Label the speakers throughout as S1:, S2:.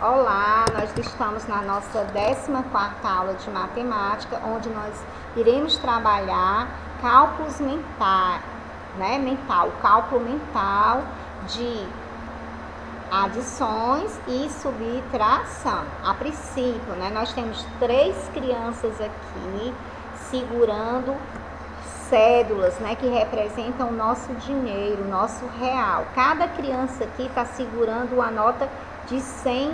S1: Olá, nós estamos na nossa 14ª aula de matemática, onde nós iremos trabalhar cálculos mentais, cálculo mental de adições e subtração. A princípio, nós temos 3 crianças aqui segurando cédulas, que representam o nosso dinheiro, o nosso real. Cada criança aqui está segurando uma nota de R$100,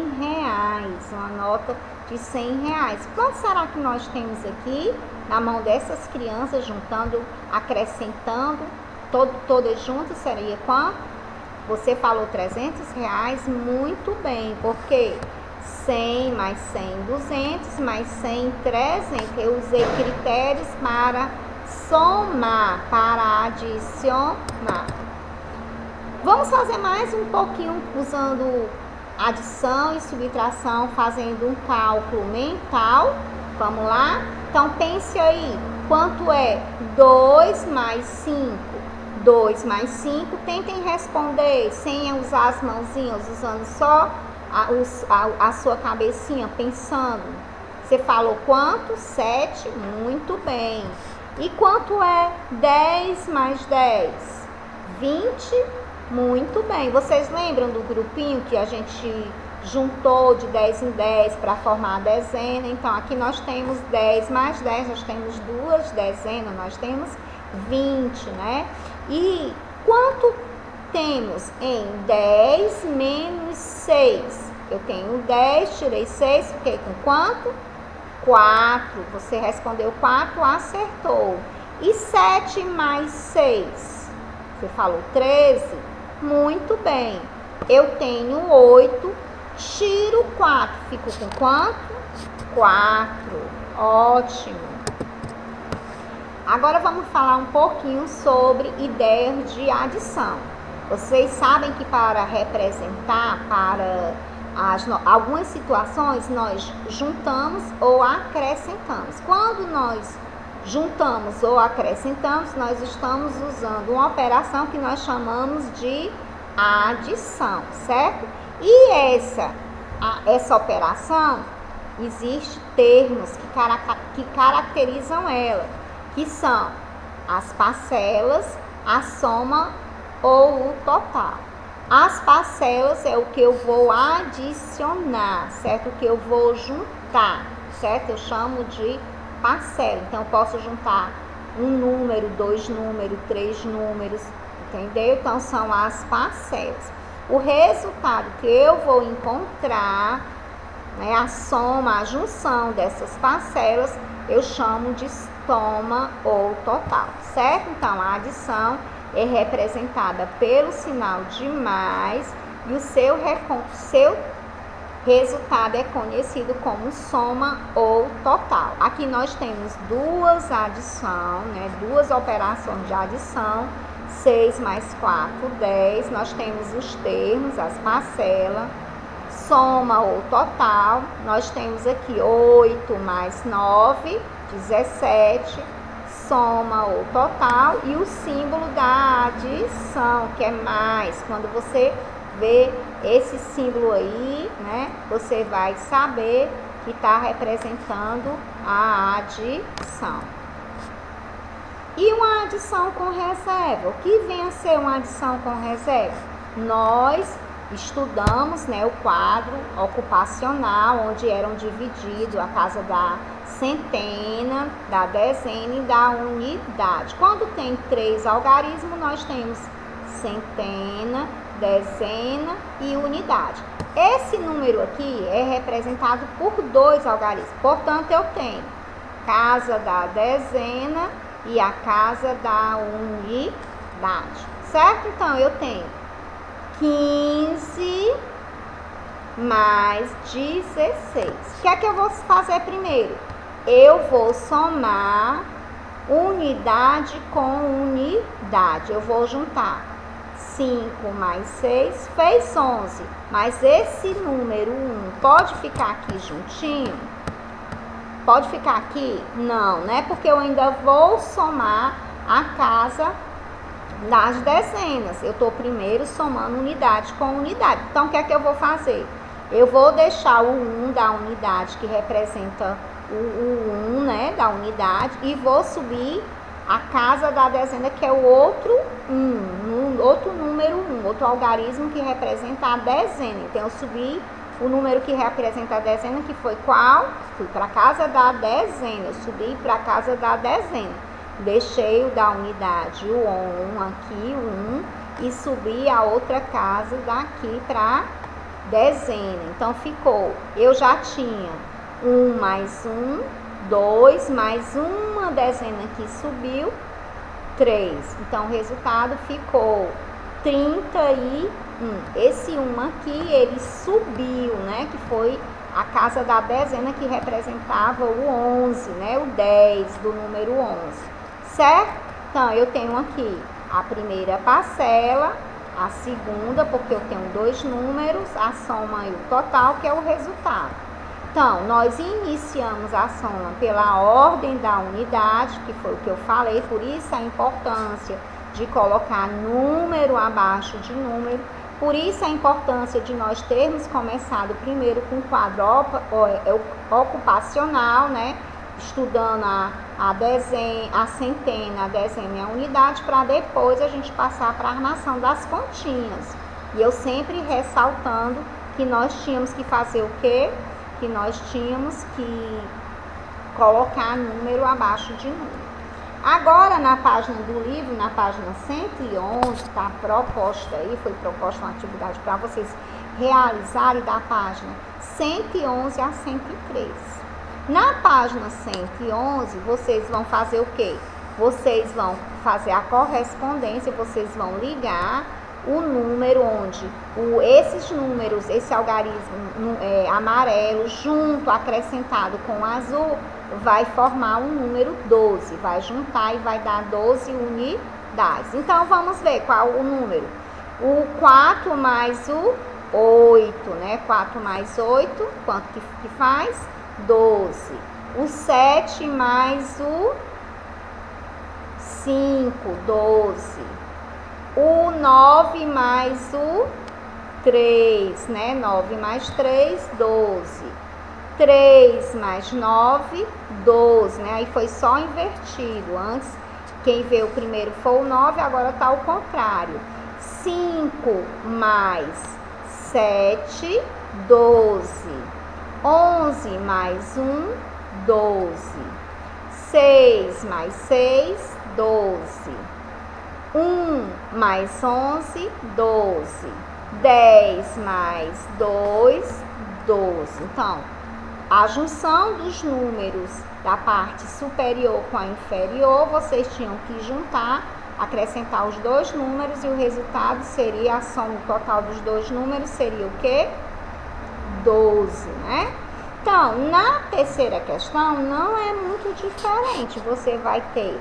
S1: uma nota de R$100. Quanto será que nós temos aqui na mão dessas crianças, juntando, acrescentando, todas juntas, seria quanto? Você falou R$300? Muito bem, porque 100 mais 100, 200, mais 100, 300. Eu usei critérios para somar, para adicionar. Vamos fazer mais um pouquinho usando adição e subtração, fazendo um cálculo mental. Vamos lá? Então, pense aí, quanto é 2 mais 5? 2 mais 5, tentem responder sem usar as mãozinhas, usando só a sua cabecinha, pensando. Você falou quanto? 7, muito bem. E quanto é 10 mais 10? 20, muito bem. Vocês lembram do grupinho que a gente juntou de 10 em 10 para formar a dezena? Então, aqui nós temos 10 mais 10, nós temos 2 dezenas, nós temos 20, E quanto temos em 10 menos 6? Eu tenho 10, tirei 6, fiquei com quanto? 4. Você respondeu 4, acertou. E 7 mais 6? Você falou 13? Muito bem. Eu tenho 8, tiro 4, fico com quanto? 4. Ótimo. Agora vamos falar um pouquinho sobre ideias de adição. Vocês sabem que para representar, para algumas situações, nós juntamos ou acrescentamos. Quando nós juntamos ou acrescentamos, nós estamos usando uma operação que nós chamamos de adição, certo? E essa operação, existem termos que caracterizam ela, que são as parcelas, a soma ou o total. As parcelas é o que eu vou adicionar, certo? O que eu vou juntar, certo? Eu chamo de parcela. Então, eu posso juntar um número, 2 números, 3 números, entendeu? Então, são as parcelas. O resultado que eu vou encontrar, a soma, a junção dessas parcelas, eu chamo de soma ou total, certo? Então, a adição é representada pelo sinal de mais e o seu resultado é conhecido como soma ou total. Aqui nós temos duas adições, duas operações de adição, 6 mais 4, 10. Nós temos os termos, as parcelas, soma ou total. Nós temos aqui 8 mais 9, 17, soma ou total, e o símbolo da adição, que é mais. Quando você vê esse símbolo aí, você vai saber que está representando a adição. E uma adição com reserva? O que vem a ser uma adição com reserva? Nós estudamos o quadro ocupacional, onde eram divididos a casa da centena, da dezena e da unidade. Quando tem 3 algarismos, nós temos centena, dezena e unidade. Esse número aqui é representado por 2 algarismos. Portanto, eu tenho casa da dezena e a casa da unidade, certo? Então, eu tenho 15 mais 16. O que é que eu vou fazer primeiro? Eu vou somar unidade com unidade. Eu vou juntar 5 mais 6, fez 11. Mas esse número 1 pode ficar aqui juntinho? Pode ficar aqui? Não, porque eu ainda vou somar a casa das dezenas. Eu estou primeiro somando unidade com unidade. Então, o que é que eu vou fazer? Eu vou deixar o 1 da unidade, que representa o 1, né, da unidade, e vou subir a casa da dezena, que é o outro 1, outro número 1, outro algarismo que representa a dezena. Então, eu subi o número que representa a dezena, que foi qual? Fui para a casa da dezena, eu subi para a casa da dezena. Deixei o da unidade, o 1 aqui, o 1, e subi a outra casa daqui para dezena. Então, ficou, eu já tinha 1 mais 1, 2 mais uma dezena que subiu, 3. Então, o resultado ficou 31. Esse 1 aqui, ele subiu, né? Que foi a casa da dezena que representava o 11, né? O 10 do número 11, certo? Então, eu tenho aqui a primeira parcela, a segunda, porque eu tenho dois números, a soma e o total, que é o resultado. Então, nós iniciamos a soma pela ordem da unidade, que foi o que eu falei, por isso a importância de colocar número abaixo de número, por isso a importância de nós termos começado primeiro com o quadro ocupacional, né? Estudando a dezena, a centena, a dezena e a unidade, para depois a gente passar para a armação das continhas. E eu sempre ressaltando que nós tínhamos que fazer o quê? Que nós tínhamos que colocar número abaixo de número. Agora, na página do livro, na página 111, está proposta aí, foi proposta uma atividade para vocês realizarem da página 111 a 103. Na página 111, vocês vão fazer o quê? Vocês vão fazer a correspondência, vocês vão ligar o número onde esses números, esse algarismo amarelo junto, acrescentado com azul, vai formar o número 12, vai juntar e vai dar 12 unidades. Então, vamos ver qual o número. O 4 mais o 8, né? 4 mais 8, quanto que faz? 12. O 7 mais o 5, 12. O 9 mais o 3, né? 9 mais 3, 12. 3 mais 9, 12, né? Aí foi só invertido. Antes, quem veio primeiro foi o 9, agora tá ao contrário. 5 mais 7, 12. 11 mais 1, 12. 6 mais 6, 12. 1 mais 11, 12. 10 mais 2, 12. Então, a junção dos números da parte superior com a inferior, vocês tinham que juntar, acrescentar os dois números e o resultado seria, a soma total dos dois números seria o quê? 12, né? Então, na terceira questão, não é muito diferente. Você vai ter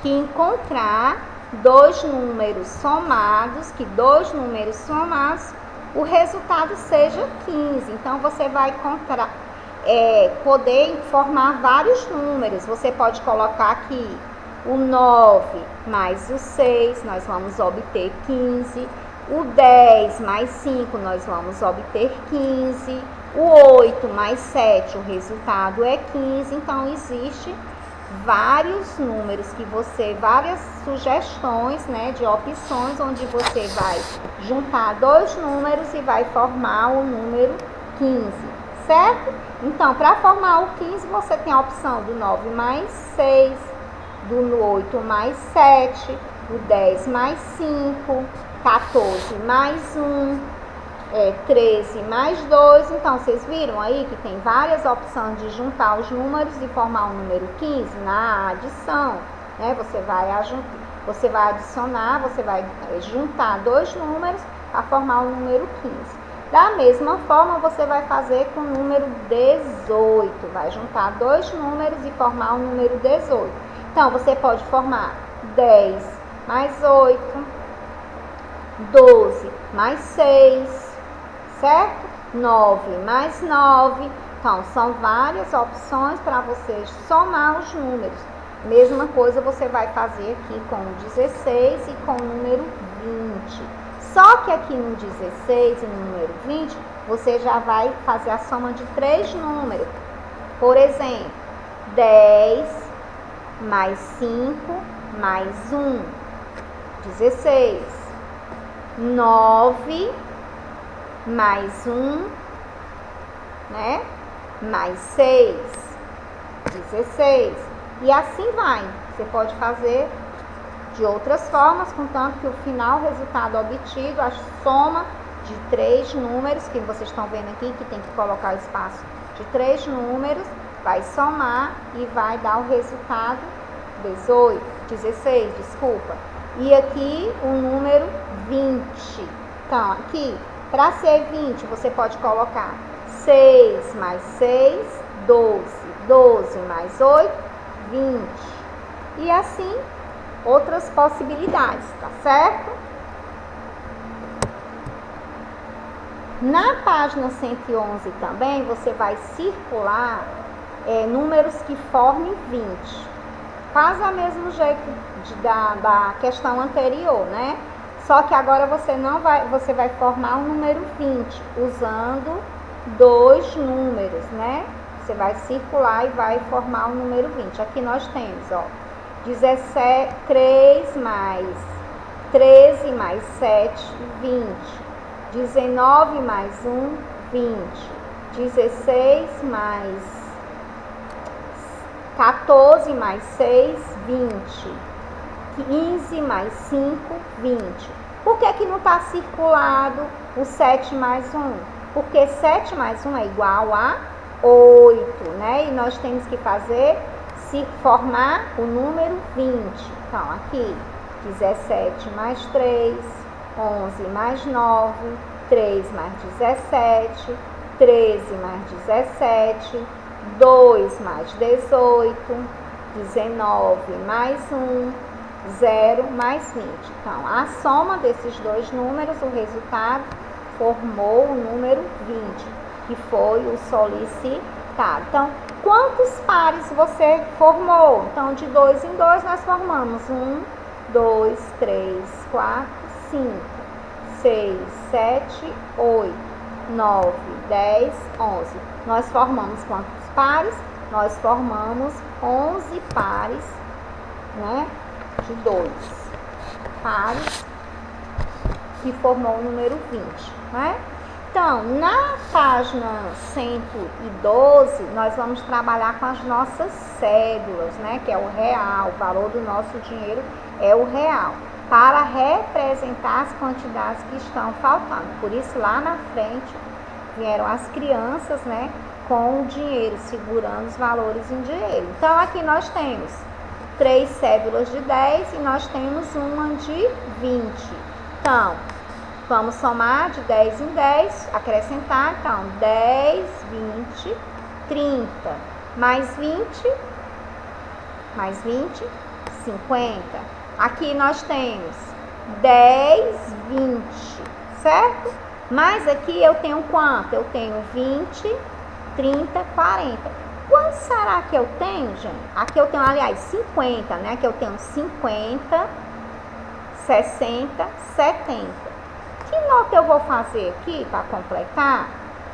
S1: que encontrar dois números somados, que dois números somados, o resultado seja 15. Então, você vai poder formar vários números. Você pode colocar aqui o 9 mais o 6, nós vamos obter 15. O 10 mais 5, nós vamos obter 15. O 8 mais 7, o resultado é 15. Então, existe vários números que várias sugestões, né, de opções, onde você vai juntar dois números e vai formar o número 15, certo? Então, para formar o 15, você tem a opção do 9 mais 6, do 8 mais 7, do 10 mais 5, 14 mais 1, 13 mais 2, então vocês viram aí que tem várias opções de juntar os números e formar o número 15 na adição, né? Você vai adicionar, você vai juntar dois números para formar o número 15. Da mesma forma, você vai fazer com o número 18, vai juntar dois números e formar o número 18. Então, você pode formar 10 mais 8, 12 mais 6, certo? 9 mais 9. Então, são várias opções para você somar os números. Mesma coisa você vai fazer aqui com o 16 e com o número 20. Só que aqui no 16 e no número 20, você já vai fazer a soma de 3 números. Por exemplo, 10 mais 5 mais 1, 16. 9 mais 1, né? Mais 6, 16. E assim vai. Você pode fazer de outras formas, contanto que o final, resultado obtido, a soma de 3 números, que vocês estão vendo aqui, que tem que colocar o espaço de 3 números, vai somar e vai dar o resultado 16, desculpa. E aqui o número 20. Então, aqui, para ser 20, você pode colocar 6 mais 6, 12. 12 mais 8, 20. E assim, outras possibilidades, tá certo? Na página 111 também, você vai circular números que formem 20. Faz o mesmo jeito da questão anterior, né? Só que agora você vai formar o número 20, usando 2 números, né? Você vai circular e vai formar o número 20. Aqui nós temos, ó, 13 mais 7, 20. 19 mais 1, 20. 16 mais 14 mais 6, 20. 15 mais 5, 20. Por que não está circulado o 7 mais 1? Porque 7 mais 1 é igual a 8, né? E nós temos que formar o número 20. Então, aqui, 17 mais 3, 11 mais 9, 3 mais 17, 13 mais 17, 2 mais 18, 19 mais 1, 0 mais 20. Então, a soma desses 2 números, o resultado, formou o número 20, que foi o solicitado. Então, quantos pares você formou? Então, de 2 em 2, nós formamos 1, 2, 3, 4, 5, 6, 7, 8, 9, 10, 11. Nós formamos quantos pares? Nós formamos 11 pares, né? De 2 pares, que formou o número 20, né? Então, na página 112, nós vamos trabalhar com as nossas cédulas, né? Que é o real, o valor do nosso dinheiro é o real, para representar as quantidades que estão faltando. Por isso, lá na frente, vieram as crianças, né? Com o dinheiro, segurando os valores em dinheiro. Então, aqui nós temos 3 cédulas de 10 e nós temos uma de 20. Então, vamos somar de 10 em 10, acrescentar, então, 10, 20, 30, mais 20, 50. Aqui nós temos 10, 20, certo? Mas aqui eu tenho quanto? Eu tenho 20, 30, 40. Quanto será que eu tenho, gente? Aqui eu tenho, aliás, 50, né? Aqui eu tenho 50, 60, 70. Que nota eu vou fazer aqui para completar?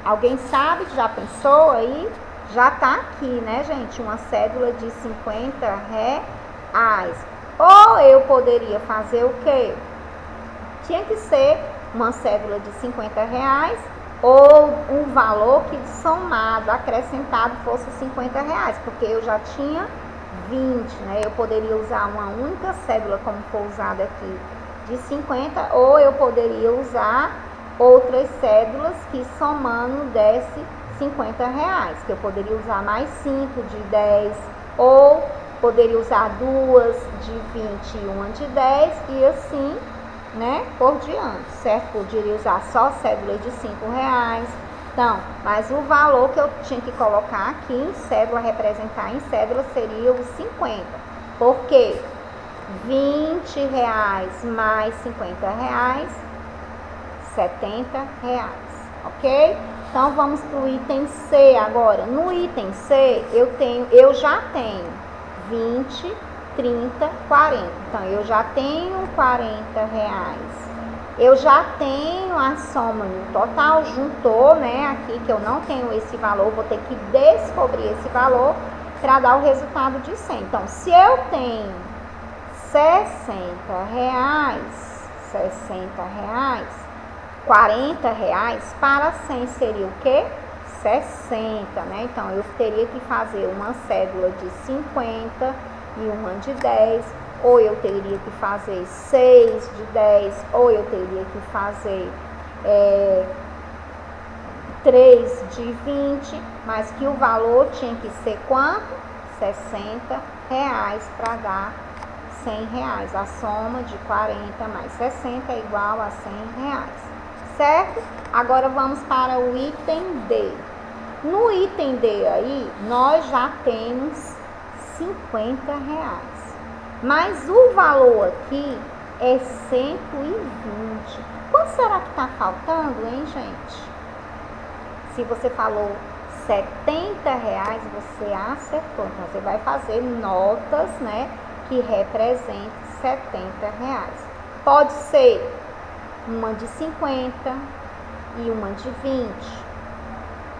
S1: Alguém sabe? Já pensou aí? Já tá aqui, né, gente? Uma cédula de 50 reais. Ou eu poderia fazer o quê? Tinha que ser uma cédula de 50 reais ou um valor que somado, acrescentado, fosse 50 reais, porque eu já tinha 20, né? Eu poderia usar uma única cédula, como foi usada aqui, de 50, ou eu poderia usar outras cédulas que somando desse 50 reais, que eu poderia usar mais 5 de 10, ou poderia usar 2 de 20 e uma de 10, e assim, né, por diante, certo? Poderia usar só cédula de 5 reais. Então, mas o valor que eu tinha que colocar aqui em cédula, representar em cédula, seria os 50. Por quê? 20 reais mais 50 reais, 70 reais, ok? Então, vamos para o item C agora. No item C, eu já tenho 20, 30, 40. Então, eu já tenho 40 reais eu já tenho a soma no total, juntou, né, aqui que eu não tenho esse valor, vou ter que descobrir esse valor para dar o resultado de 100. Então, se eu tenho 60 reais, 40 reais, para 100 seria o quê? 60, né? Então, eu teria que fazer uma cédula de 50 e uma de 10, ou eu teria que fazer 6 de 10, ou eu teria que fazer 3 de 20, mas que o valor tinha que ser quanto? 60 reais para dar 100 reais. A soma de 40 mais 60 é igual a 100 reais, certo? Agora vamos para o item D. No item D aí, nós já temos 50 reais, mas o valor aqui é 120. Quanto será que está faltando, hein, gente? Se você falou 70 reais, você acertou. Então, você vai fazer notas, né, que representem 70 reais. Pode ser uma de 50 e uma de 20.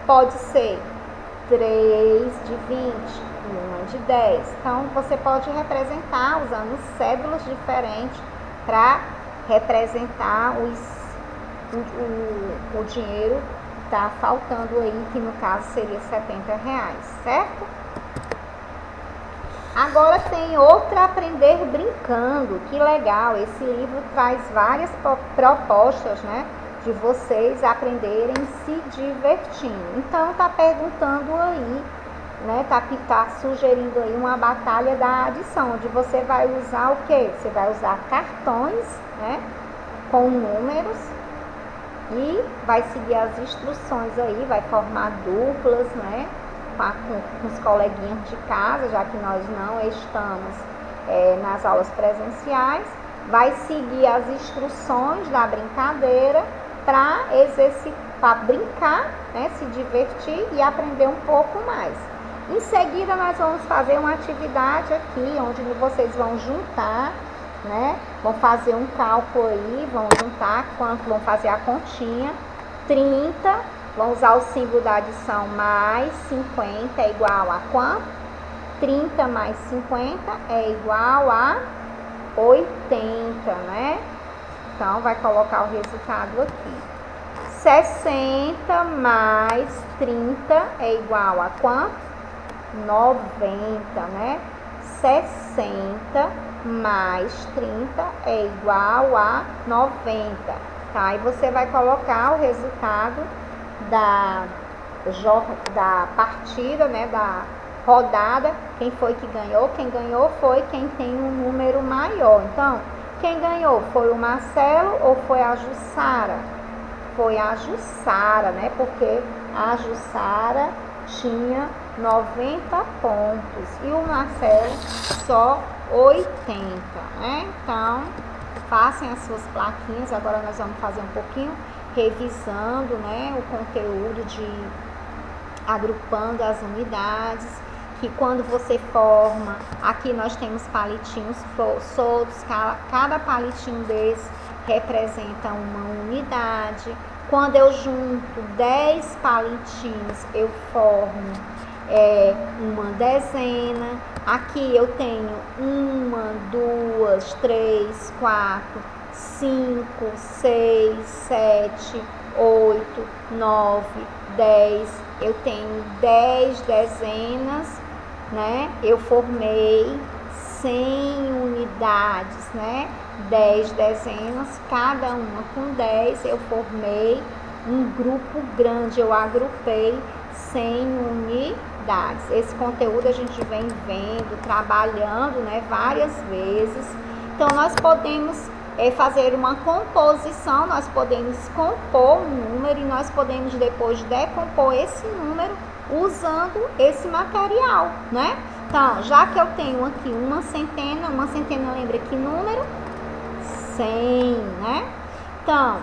S1: Pode ser 3 de 20 e uma de 10. Então, você pode representar usando cédulas diferentes para representar o dinheiro que está faltando aí, que no caso seria 70 reais, certo? Agora tem outra Aprender Brincando. Que legal, esse livro traz várias propostas, né, de vocês aprenderem se divertindo. Então tá perguntando aí, né, tá sugerindo aí uma batalha da adição, onde você vai usar o quê? Você vai usar cartões, né, com números, e vai seguir as instruções aí, vai formar duplas, né, com os coleguinhas de casa, já que nós não estamos nas aulas presenciais. Vai seguir as instruções da brincadeira para brincar, né, se divertir e aprender um pouco mais. Em seguida, nós vamos fazer uma atividade aqui, onde vocês vão juntar, né, vão fazer um cálculo aí, vão juntar quanto, vão fazer a continha. 30, vão usar o símbolo da adição, mais 50 é igual a quanto? 30 mais 50 é igual a 80, né? Então, vai colocar o resultado aqui. 60 mais 30 é igual a quanto? 90, né? 60 mais 30 é igual a 90. Tá? Aí você vai colocar o resultado da partida, né? Da rodada. Quem foi que ganhou? Quem ganhou foi quem tem um número maior. Então, quem ganhou foi o Marcelo ou foi a Jussara? Foi a Jussara, né? Porque a Jussara tinha 90 pontos e o Marcelo só 80, né? Então, façam as suas plaquinhas. Agora nós vamos fazer um pouquinho revisando, né, o conteúdo agrupando as unidades, que quando você forma, aqui nós temos palitinhos soltos, cada palitinho desse representa uma unidade. Quando eu junto 10 palitinhos, eu formo uma dezena. Aqui eu tenho 1, 2, 3, 4, 5, 6, 7, 8, 9, 10. Eu tenho 10 dezenas, né? Eu formei 100 unidades, né? 10 dezenas, cada uma com 10, eu formei um grupo grande, eu agrupei 100 unidades. Esse conteúdo a gente vem vendo, trabalhando, né, várias vezes. Então, nós podemos fazer uma composição, nós podemos compor um número e nós podemos depois decompor esse número usando esse material, né? Então, já que eu tenho aqui uma centena lembra que número? 100, né? Então,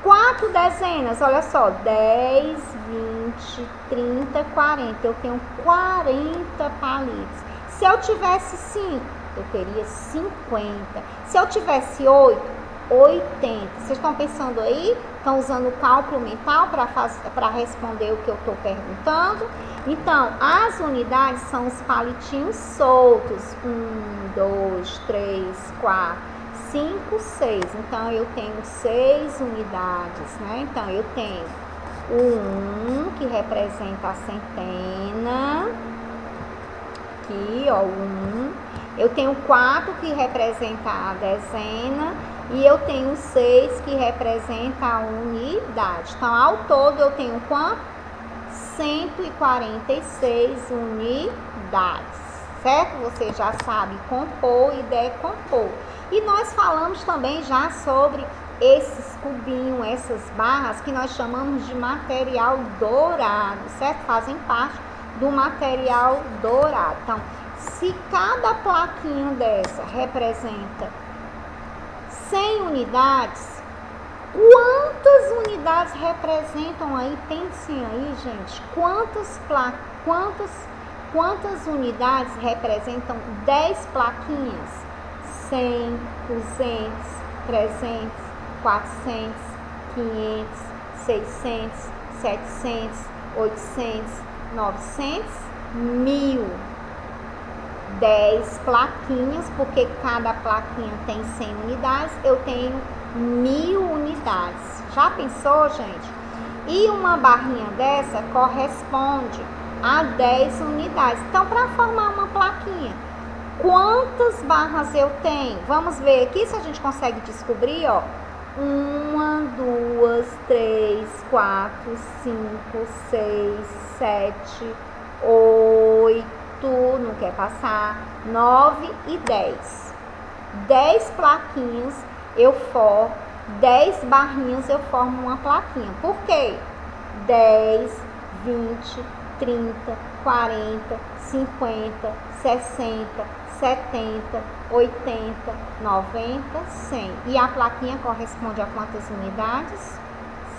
S1: 4 dezenas, olha só, 10, 20, 30, 40. Eu tenho 40 palitos. Se eu tivesse 5, eu teria 50. Se eu tivesse 8, 80. Vocês estão pensando aí? Estão usando o cálculo mental para responder o que eu estou perguntando? Então, as unidades são os palitinhos soltos. 1, 2, 3, 4, 5, 6. Então, eu tenho 6 unidades, né? Então, eu tenho o 1, que representa a centena. Aqui, ó, o 1. Eu tenho 4, que representa a dezena. E eu tenho 6, que representa a unidade. Então, ao todo, eu tenho quanto? 146 unidades, certo? Você já sabe compor e decompor. E nós falamos também já sobre esses cubinhos, essas barras, que nós chamamos de material dourado, certo? Fazem parte do material dourado. Então, se cada plaquinha dessa representa 100 unidades, quantas unidades representam aí? Pensem aí, gente. Quantas unidades representam 10 plaquinhas? 100, 200, 300, 400, 500, 600, 700, 800, 900, 1000. 10 plaquinhas, porque cada plaquinha tem 100 unidades, eu tenho 1000 unidades. Já pensou, gente? E uma barrinha dessa corresponde a 10 unidades. Então, para formar uma plaquinha, quantas barras eu tenho? Vamos ver aqui se a gente consegue descobrir, ó. 1, 2, 3, 4, 5, 6, 7, 8, não quer passar, 9 e 10. 10 plaquinhas eu formo, 10 barrinhas eu formo uma plaquinha. Por quê? 10, 20, 30, 40, 50, 60, 70, 80, 90, 100. E a plaquinha corresponde a quantas unidades?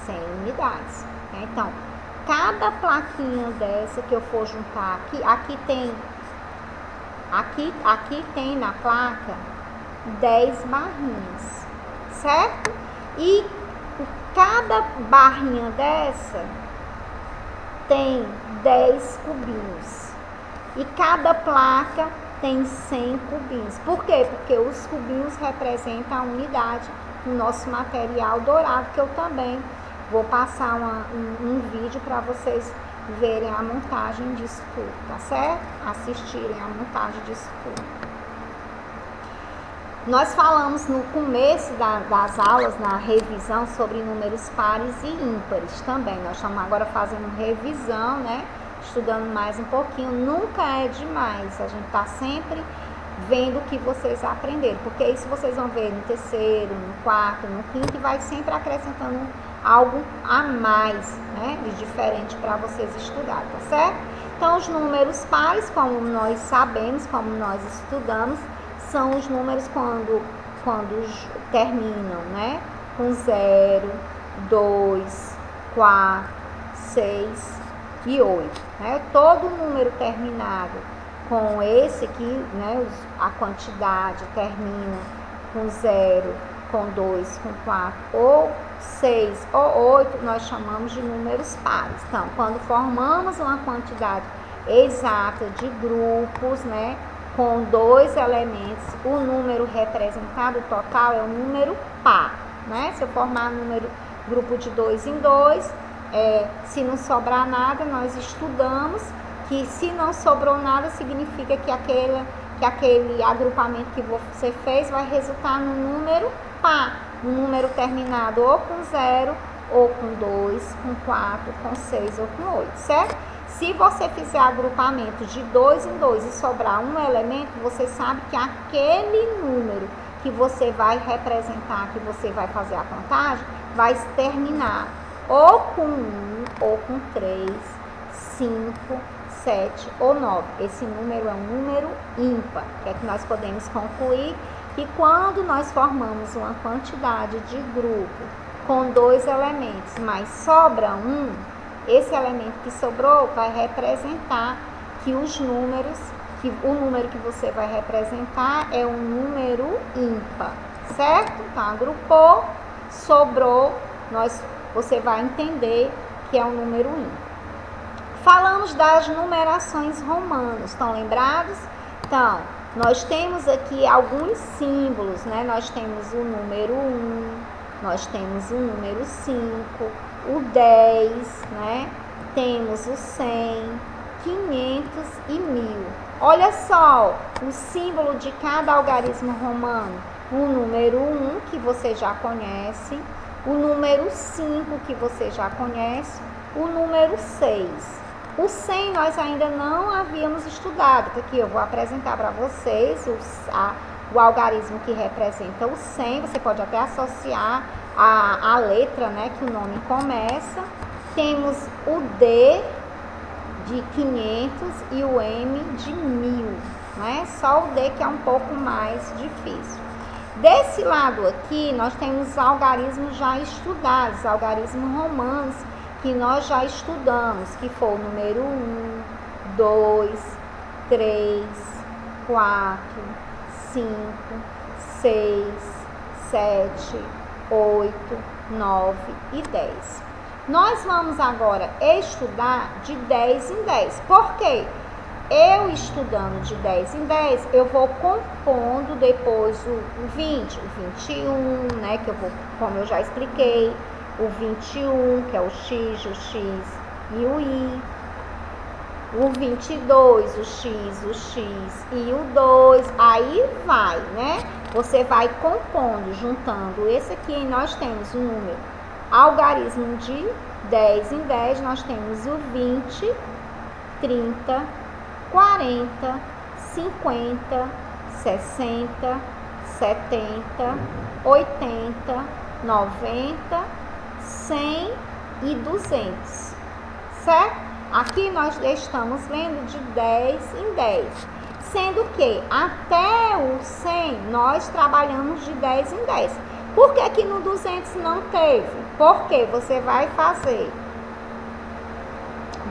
S1: 100 unidades. Então, cada plaquinha dessa que eu for juntar aqui tem na placa 10 barrinhas, certo? E cada barrinha dessa tem 10 cubinhos. E cada placa tem 100 cubinhos. Por quê? Porque os cubinhos representam a unidade do nosso material dourado, que eu também vou passar um vídeo para vocês verem a montagem disso tudo, tá certo? Assistirem a montagem disso tudo. Nós falamos no começo das aulas, na revisão, sobre números pares e ímpares também. Nós estamos agora fazendo revisão, né? Estudando mais um pouquinho. Nunca é demais. A gente está sempre vendo o que vocês aprenderam. Porque isso vocês vão ver no terceiro, no quarto, no quinto, e vai sempre acrescentando algo a mais, né, de diferente para vocês estudarem, tá certo? Então, os números pares, como nós sabemos, como nós estudamos, são os números quando terminam, né, com 0, 2, 4, 6 e 8. Né? Todo número terminado com esse aqui, né, a quantidade termina com 0, com 2, com 4 ou 6 ou 8, nós chamamos de números pares. Então, quando formamos uma quantidade exata de grupos, né, com 2 elementos, o número representado total é o número par, né? Se eu formar grupo de 2 em 2, se não sobrar nada, nós estudamos que se não sobrou nada, significa que aquele agrupamento que você fez vai resultar no número par, um número terminado ou com 0, ou com 2, com 4, com 6 ou com 8, certo? Se você fizer agrupamento de 2 em 2 e sobrar um elemento, você sabe que aquele número que você vai representar, que você vai fazer a contagem, vai terminar ou com 1, ou com 3, 5, 7 ou 9. Esse número é um número ímpar, que é que nós podemos concluir que quando nós formamos uma quantidade de grupo com 2 elementos, mas sobra um, esse elemento que sobrou vai representar que o número que você vai representar é um número ímpar, certo? Então, agrupou, sobrou, você vai entender que é o número 1. Falamos das numerações romanas, estão lembrados? Então, nós temos aqui alguns símbolos, né? Nós temos o número 1, nós temos o número 5, o 10, né? Temos o 100, 500 e 1000. Olha só o símbolo de cada algarismo romano. O número 1, que você já conhece, o número 5, que você já conhece, o número 6. O 100 nós ainda não havíamos estudado, aqui eu vou apresentar para vocês o algarismo que representa o 100, você pode até associar a letra, né, que o nome começa. Temos o D de 500 e o M de 1000, né? Só o D que é um pouco mais difícil. Desse lado aqui, nós temos algarismos já estudados, algarismos romanos, que nós já estudamos, que foi o número 1, 2, 3, 4, 5, 6, 7, 8, 9 e 10. Nós vamos agora estudar de 10 em 10. Por quê? Eu estudando de 10 em 10, eu vou compondo depois o 20, o 21, né, que eu vou, como eu já expliquei, o 21, que é o X, o X e o I, o 22, o X e o 2, aí vai, né? Você vai compondo, juntando. Esse aqui nós temos o número algarismo de 10 em 10, nós temos o 20, 30, 40, 50, 60, 70, 80, 90, 100 e 200, certo? Aqui nós estamos vendo de 10 em 10, sendo que até o 100 nós trabalhamos de 10 em 10. Por que aqui no 200 não teve? Porque você vai fazer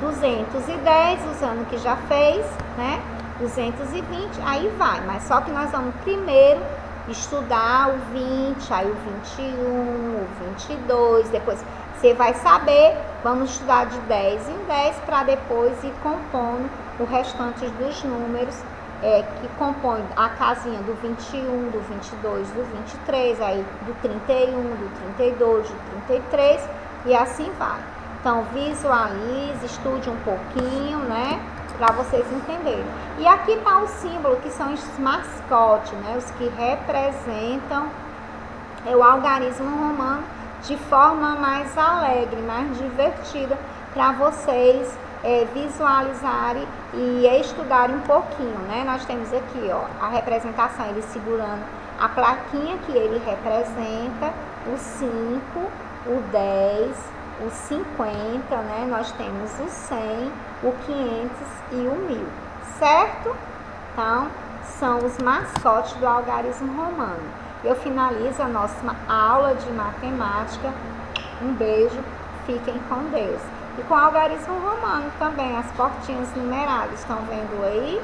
S1: 210, usando o que já fez, né? 220, aí vai. Mas só que nós vamos primeiro estudar o 20, aí o 21, o 22, depois você vai saber, vamos estudar de 10 em 10 para depois ir compondo o restante dos números que compõem a casinha do 21, do 22, do 23, aí do 31, do 32, do 33 e assim vai. Então, visualize, estude um pouquinho, né? Para vocês entenderem. E aqui está o símbolo, que são os mascotes, né? Os que representam o algarismo romano de forma mais alegre, mais divertida, para vocês visualizarem e estudarem um pouquinho, né? Nós temos aqui, ó, a representação, ele segurando a plaquinha que ele representa, o 5, o 10, o 50, né? Nós temos o 100, o 500 e o 1000, certo? Então, são os mascotes do algarismo romano. Eu finalizo a nossa aula de matemática. Um beijo, fiquem com Deus. E com o algarismo romano também, as portinhas numeradas, estão vendo aí?